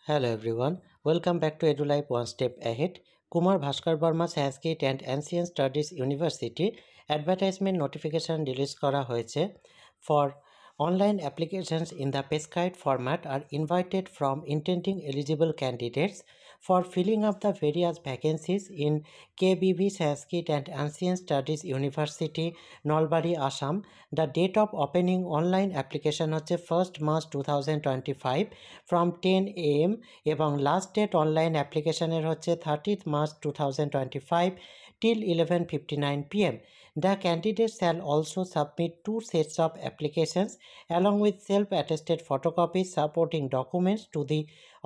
Hello everyone, welcome back to EduLife One Step Ahead. Kumar Bhaskar Burma Sanskrit and Ancient Studies University advertisement notification release করা হয়েছে for online applications in the prescribed format are invited from intending eligible candidates for filling up the various vacancies in KBV Sanskrit and Ancient Studies University, Nalbari, Assam. The date of opening online application হচ্ছে 1st March 2025 from 10 AM এবং last date online অ্যাপ্লিকেশনের হচ্ছে 30th March 2025 till 11:59 PM. The candidate shall also submit 2 sets of applications along with self-attested photocopies supporting documents to the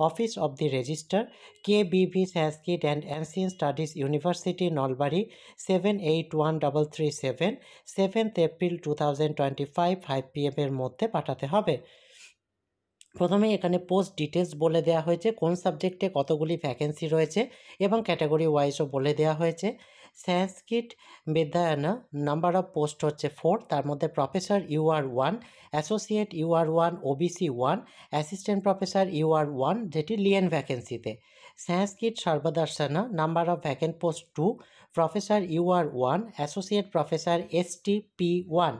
Office of the Registrar, KBV Sanskrit and Ancient Studies University, Nalbari, 781337, 7th April 2025 5 PM এর মধ্যে পাঠাতে হবে। প্রথমে এখানে post details বলে দেওয়া হয়েছে, কোন সাবজেক্টে কতগুলি ভ্যাকেন্সি রয়েছে এবং ক্যাটাগরি ওয়াইজও বলে দেওয়া হয়েছে। সংস্কৃত বিদ্যায়না নাম্বার অফ পোস্ট হচ্ছে 4, তার মধ্যে professor UR 1, associate UR 1, OBC 1, assistant professor UR 1 যেটি লিয়েন ভ্যাকেন্সিতে। সংস্কৃত সর্বদর্শনা number of vacant post 2, professor UR 1, associate professor STP 1।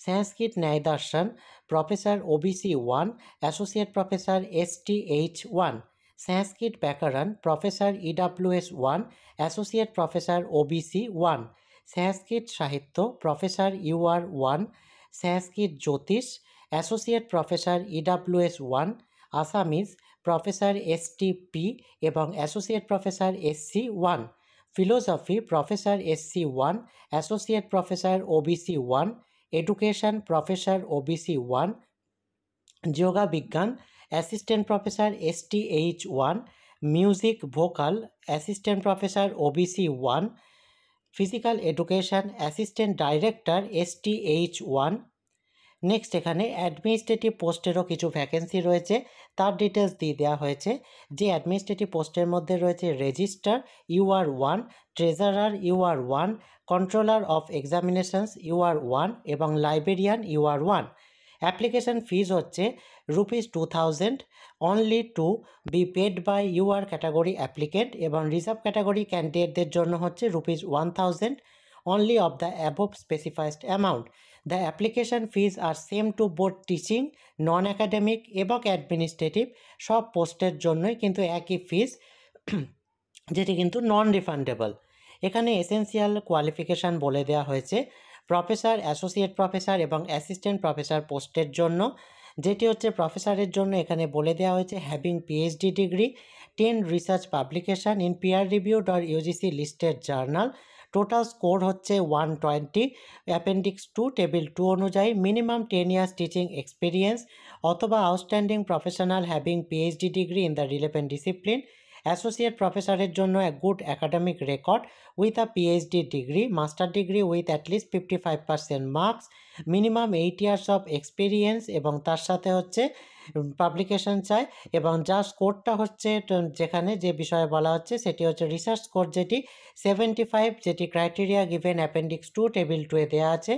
Sanskrit न्याय दर्शन professor OBC 1, associate professor STH 1। Sanskrit व्याकरण professor EWS 1, associate professor OBC 1। Sanskrit साहित्य प्रोफेसर UR 1, संस्कृत ज्योतिष associate professor EWS 1, Assamese professor STP एवं associate professor SC 1। Philosophy professor SC 1, associate professor OBC 1, education professor OBC 1, yoga विज्ञान assistant professor STH 1, music भोकल assistant professor OBC 1, physical education assistant director STH 1। Next এখানে administrative পোস্টেরও কিছু vacancy রয়েছে, তার details দিয়ে দেওয়া হয়েছে। যে অ্যাডমিনিস্ট্রেটিভ পোস্টের মধ্যে রয়েছে registrar UR 1, treasurer UR 1, controller of examinations UR 1 এবং লাইব্রেরিয়ান UR 1। অ্যাপ্লিকেশন ফিজ হচ্ছে ₹2000 only to be paid by UR category applicant এবং রিজার্ভ ক্যাটাগরি ক্যান্ডিডেটদের জন্য হচ্ছে ₹1000 only of the above specified amount. The application fees are same to both teaching, non-academic এবং administrative সব পোস্টের জন্যই কিন্তু একই ফিস, যেটি কিন্তু নন রিফান্ডেবল। এখানে এসেন্সিয়াল কোয়ালিফিকেশান বলে দেওয়া হয়েছে প্রফেসর, অ্যাসোসিয়েট প্রফেসর এবং অ্যাসিস্ট্যান্ট প্রফেসর পোস্টের জন্য, যেটি হচ্ছে প্রফেসরের জন্য এখানে বলে দেওয়া হয়েছে having PhD degree, 10 research publication in peer reviewed or UGC listed journal, total score হচ্ছে 120, অ্যাপেন্ডিক্স 2 টেবিল 2 অনুযায়ী মিনিমাম 10 ইয়ার্স টিচিং এক্সপিরিয়েন্স অথবা outstanding professional having PhD degree in the relevant discipline. Associate প্রফেসরের জন্য a good academic record with a PhD degree, master degree with at least 55% marks, minimum 8 years of experience এবং তার সাথে হচ্ছে publication চাই এবং যা স্কোরটা হচ্ছে যেখানে যে বিষয়ে বলা হচ্ছে সেটি হচ্ছে রিসার্চ স্কোর যেটি 75, যেটি ক্রাইটেরিয়া গিভেন অ্যাপেন্ডিক্স 2 টেবিল 2 এ দেওয়া আছে।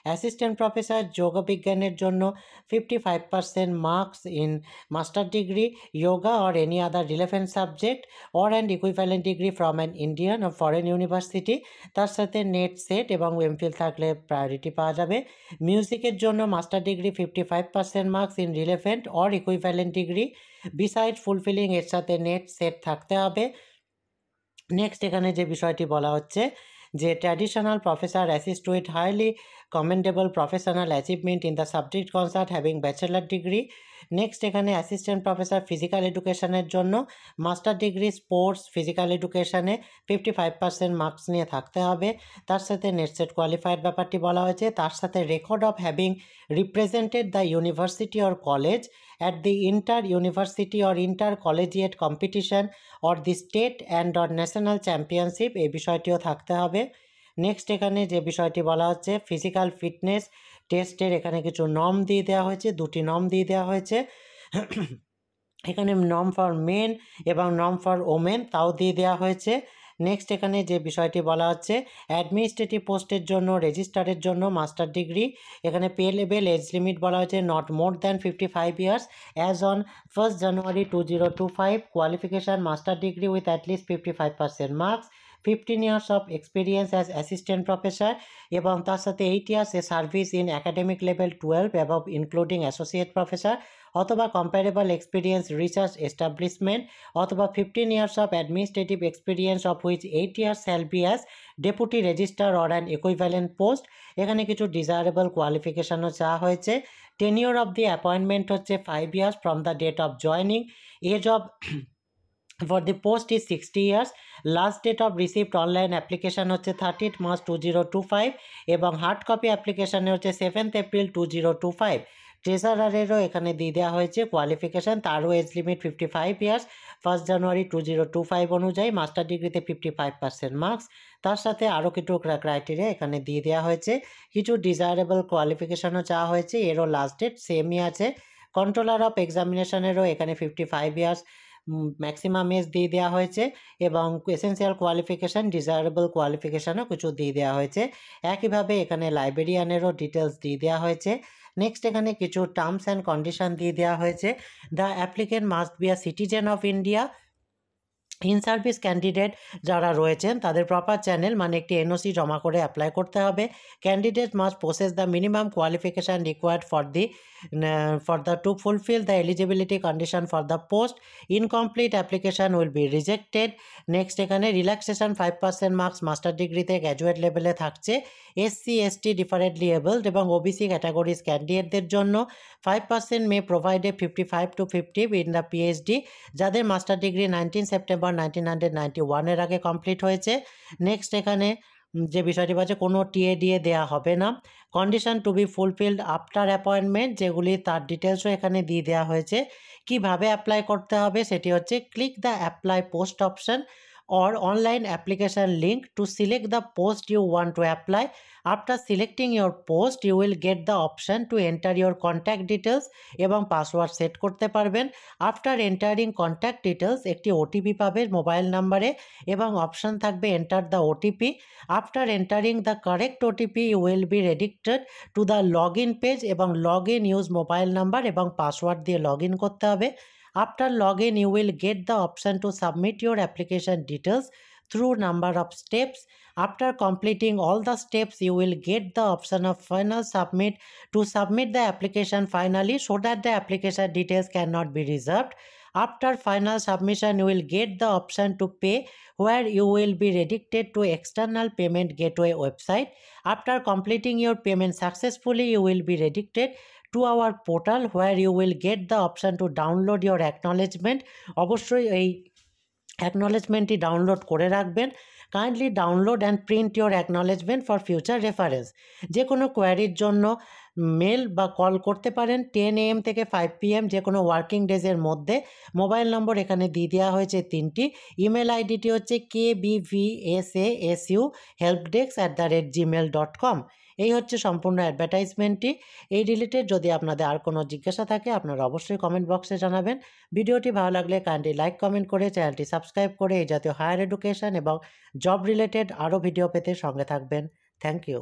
অ্যাসিস্ট্যান্ট প্রফেসর যোগবিজ্ঞানের জন্য 55% marks in master degree yoga or any other relevant subject or an equivalent degree from an Indian or foreign university, তার সাথে নেট সেট এবং এমফিল থাকলে priority পাওয়া যাবে। মিউজিকের জন্য master degree 55% marks in relevant or equivalent degree beside fulfilling, এর সাথে নেট সেট থাকতে হবে। নেক্সট এখানে যে বিষয়টি বলা হচ্ছে যে traditional professor assist with highly commendable professional achievement in the subject concerned having bachelor degree. Next এখানে অ্যাসিস্ট্যান্ট প্রফেসর ফিজিক্যাল এডুকেশনের জন্য মাস্টার ডিগ্রি স্পোর্টস ফিজিক্যাল এডুকেশনে 55% মার্কস নিয়ে থাকতে হবে, তার সাথে নেট সেট কোয়ালিফাইড ব্যাপারটি বলা হয়েছে, তার সাথে record of having represented the university or college at the inter-university or inter-collegiate competition or the state and or national championship, এই বিষয়টিও থাকতে হবে। নেক্সট এখানে যে বিষয়টি বলা হচ্ছে ফিজিক্যাল ফিটনেস টেস্টের এখানে কিছু নর্ম দিয়ে দেওয়া হয়েছে, 2টি নর্ম দিয়ে দেওয়া হয়েছে। এখানে নর্ম ফর মেন এবং নর্ম ফর ওমেন তাও দিয়ে দেওয়া হয়েছে। নেক্সট এখানে যে বিষয়টি বলা হচ্ছে অ্যাডমিনিস্ট্রেটিভ পোস্টের জন্য রেজিস্ট্রারের জন্য মাস্টার ডিগ্রি, এখানে পে লেভেল এজ লিমিট বলা হয়েছে not more than 55 years as on 1st January 2025, qualification master degree with at least 55% marks, 15 years of experience as assistant professor এবং তার সাথে 8 years a service in academic level 12 above including associate professor অথবা comparable experience research establishment অথবা 15 years of administrative experience of which 8 years shall be as deputy registrar or an equivalent post. এখানে কিছু desirable কোয়ালিফিকেশানও চাওয়া হয়েছে। Tenure of the appointment হচ্ছে 5 years from the date of joining. Age of for the post is 60 years. Last date of received online application হচ্ছে 30th March 2025 এবং hard copy অ্যাপ্লিকেশানে হচ্ছে 7th April 2025। ট্রেজারারেরও এখানে দিয়ে দেওয়া হয়েছে কোয়ালিফিকেশান, তারও age limit 55 years 1st January 2025 অনুযায়ী, মাস্টার ডিগ্রিতে 55% মার্কস। তার সাথে আরও কিছু ক্রাইটেরিয়া এখানে দিয়ে দেওয়া হয়েছে। কিছু ডিজায়ারেবল কোয়ালিফিকেশানও চাওয়া হয়েছে, এরও লাস্ট ডেট সেমই আছে। কন্ট্রোলার অফ এক্সামিনেশনেরও এখানে 55 ইয়ার্স ম্যাক্সিমাম এজ দিয়ে দেওয়া হয়েছে এবং এসেন্সিয়াল কোয়ালিফিকেশান ডিজায়ারেবল কোয়ালিফিকেশানও কিছু দিয়ে দেওয়া হয়েছে। একইভাবে এখানে লাইব্রেরিয়ানেরও ডিটেলস দিয়ে দেওয়া হয়েছে। নেক্সট এখানে কিছু টার্মস অ্যান্ড কন্ডিশন দিয়ে দেওয়া হয়েছে। The applicant must be a citizen of India. In service candidate যারা রয়েছেন তাদের প্রপার চ্যানেল মানে একটি এনওসি জমা করে অ্যাপ্লাই করতে হবে। Candidate must process the minimum qualification required for the to fulfill the eligibility condition for the post. Incomplete application will be rejected. Next এখানে রিল্যাক্সেশন 5% মার্কস মাস্টার ডিগ্রিতে গ্র্যাজুয়েট লেভেলে থাকছে। এসসি এসটি ডিফারেন্টলি এবলড এবং OBC categories ক্যান্ডিডেটদের জন্য 5% may provided 55 to 50 in the PhD, যাদের master degree 19 September 1991 আগে complete হয়েছে। নেক্সট এখানে যে বিষয়টি বলছে কোনো টিএডিএ দেওয়া হবে না। Condition to be fulfilled after appointment, যেগুলি তার ডিটেলসও এখানে দিয়ে দেওয়া হয়েছে। কিভাবে অ্যাপ্লাই করতে হবে সেটি হচ্ছে click the apply post option or online application link to select the post you want to apply. After selecting your post, you will get the option to enter your contact details এবং password set করতে পারবেন। After entering contact details একটি OTP পাবে mobile নাম্বারে এবং option থাকবে enter the OTP. After entering the correct OTP you will be redirected to the log in page এবং log in use mobile number এবং password দিয়ে লগ ইন করতে হবে। After login, you will get the option to submit your application details through number of steps. After completing all the steps, you will get the option of final submit to submit the application finally so that the application details cannot be reserved. After final submission, you will get the option to pay where you will be redirected to external payment gateway website. After completing your payment successfully, you will be redirected to our portal where you will get the option to download your acknowledgement. অবশ্যই এই অ্যাকনলেজমেন্টটি download করে রাখবেন। Kindly download and print your acknowledgement for future reference. যে কোনো কোয়ারির জন্য mail বা call করতে পারেন 10 AM থেকে 5 PM যে কোনো ওয়ার্কিং ডেজের মধ্যে। মোবাইল নম্বর এখানে দিয়ে দেওয়া হয়েছে 3টি। ইমেল আইডিটি হচ্ছে kbvasasu.helpdesk@gmail.com। এই হচ্ছে সম্পূর্ণ অ্যাডভার্টাইজমেন্টটি। এই রিলেটেড যদি আপনাদের আর কোনো জিজ্ঞাসা থাকে আপনারা অবশ্যই কমেন্ট বক্সে জানাবেন। ভিডিওটি ভালো লাগলে কাইন্ডলি লাইক কমেন্ট করে চ্যানেলটি সাবস্ক্রাইব করে এই জাতীয় হায়ার এডুকেশন এবং জব রিলেটেড আরও ভিডিও পেতে সঙ্গে থাকবেন। Thank you.